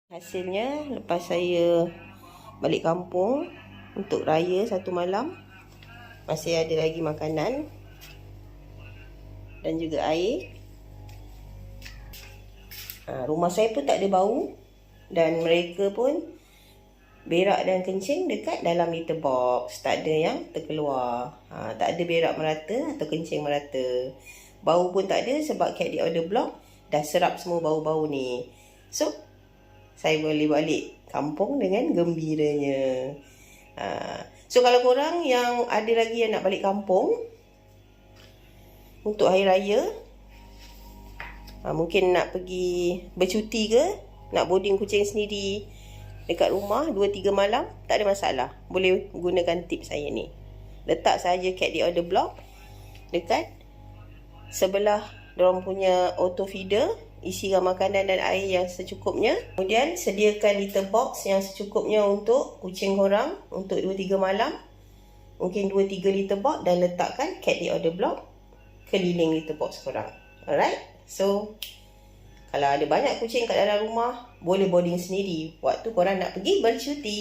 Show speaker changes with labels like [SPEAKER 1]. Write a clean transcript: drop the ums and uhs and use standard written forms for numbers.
[SPEAKER 1] Hasilnya lepas saya balik kampung untuk raya satu malam, masih ada lagi makanan dan juga air. Rumah saya pun tak ada bau dan mereka pun berak dan kencing dekat dalam litter box, tak ada yang terkeluar. Tak ada berak merata atau kencing merata. Bau pun tak ada sebab Cat The Order Block dah serap semua bau-bau ni. So saya boleh balik kampung dengan gembiranya. So kalau korang yang ada lagi yang nak balik kampung untuk hari raya, mungkin nak pergi bercuti ke, nak boarding kucing sendiri dekat rumah 2-3 malam, tak ada masalah. Boleh gunakan tips saya ni. Letak saja Cat The Order Block dekat sebelah dorang punya auto feeder, isikan makanan dan air yang secukupnya. Kemudian sediakan litter box yang secukupnya untuk kucing korang untuk 2-3 malam. Mungkin 2-3 litter box, dan letakkan Cat The Order Block keliling litter box korang. Alright, so kalau ada banyak kucing kat dalam rumah, boleh boarding sendiri waktu korang nak pergi bercuti.